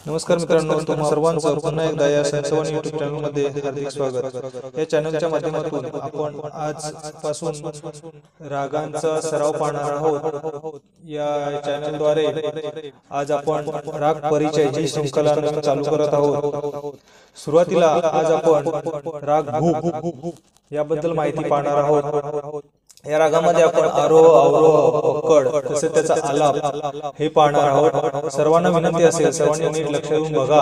नमस्कार मित्रांनो, तुम्हा सर्वांचं पुन्हा एकदा या सनसवन YouTube चॅनलमध्ये हार्दिक स्वागत। या चॅनलच्या माध्यमातून आपण आजपासून रागांचा सराव पाहणार आहोत। या चॅनलद्वारे आज आपण राग परिचयाची शृंखला चालू करत आहोत। सुरुवातीला आज आपण राग भूप याबद्दल माहिती पाहणार आहोत। या रागामध्ये आपण आरोह, अवरोह, पकड तसेच त्याचा आलाप हे पाहणार आहोत। सर्वांना विनंती असेल सर्वांनी नीट लक्ष देऊन बघा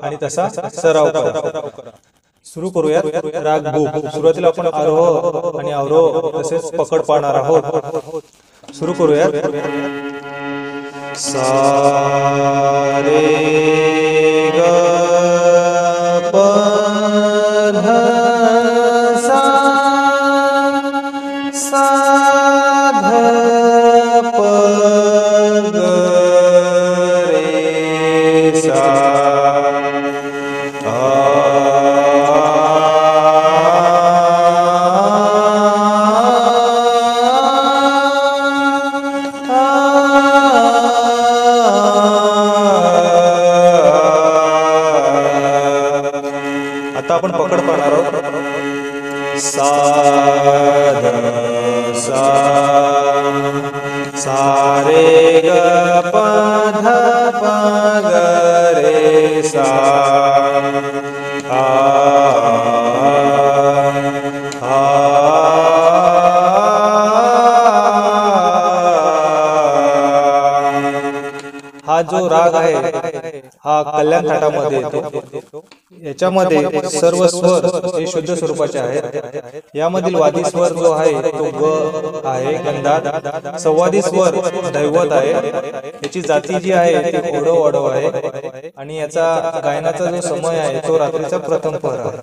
आणि तसा सराव करा। सुरू करूया राग भूप। सुरुवातीला आपण आरोह आणि अवरोह तसेच पकड पाहणार आहोत। सुरू करूया। सा रे ग प ध सा सा ध प ग रे सा आता आपण पकड पाहणार आहोत। सा ध सा सा रे ग प ध प ग रे सा हा जो राग आहे हा कल्याण थाटामध्ये येतो। याच्यामध्ये सर्व स्वर हे शुद्ध स्वरूपाचे आहेत। यामधील वादी स्वर जो आहे तो ग आहे गंधात, संवादी स्वर दैवत आहे। याची जाती जी आहे ती ओढव ओढव आहे आणि याचा गायनाचा जो समय आहे तो रात्रीचा प्रथम पहर आहे।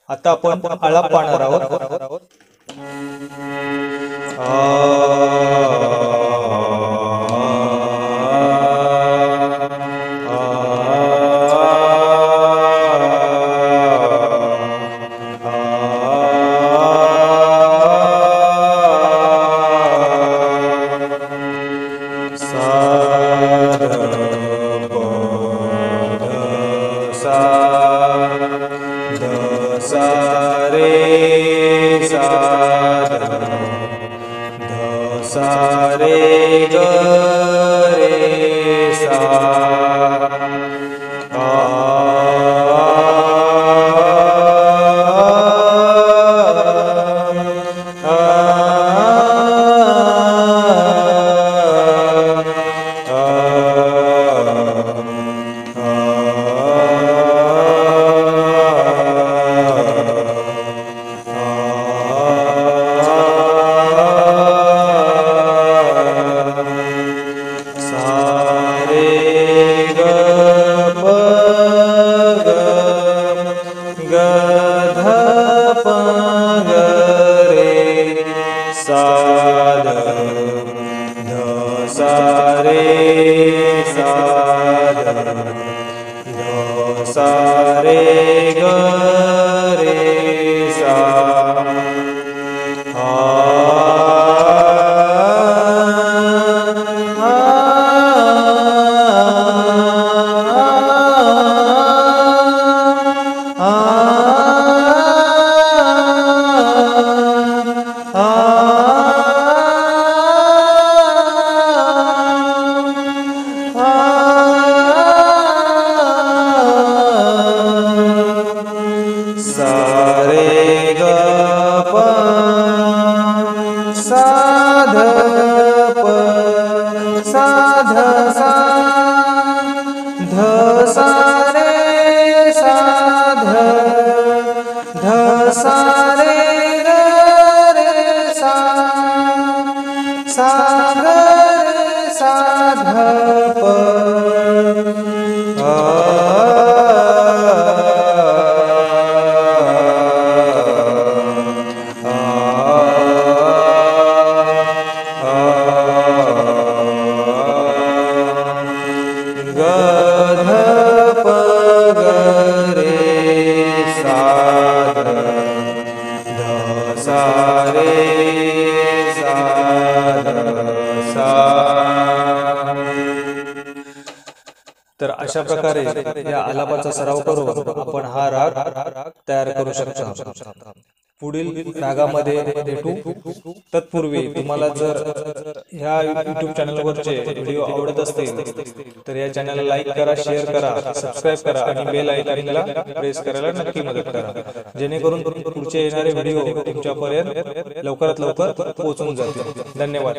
आता आपण आलाप पाहणार आहोत। सा रे सा ध सा रे ग रे सा सा रे ग रे सा तर अशा प्रकारे या आलापाचा सराव करून आपण हा राग तयार करू शकता। पुढील रागामध्ये भेटू। तत्पूर्वी तुम्हाला जर ह्या YouTube चॅनलवरचे व्हिडिओ आवडत असतील तर या चॅनलला लाईक करा, शेअर करा, सबस्क्राईब करा आणि बेल आयकॉनला प्रेस करायला नक्की मदत करा, जेणेकरून पुढचे येणारे व्हिडिओ तुमच्यापर्यंत लवकरात लवकर पोहोचून जातील। धन्यवाद।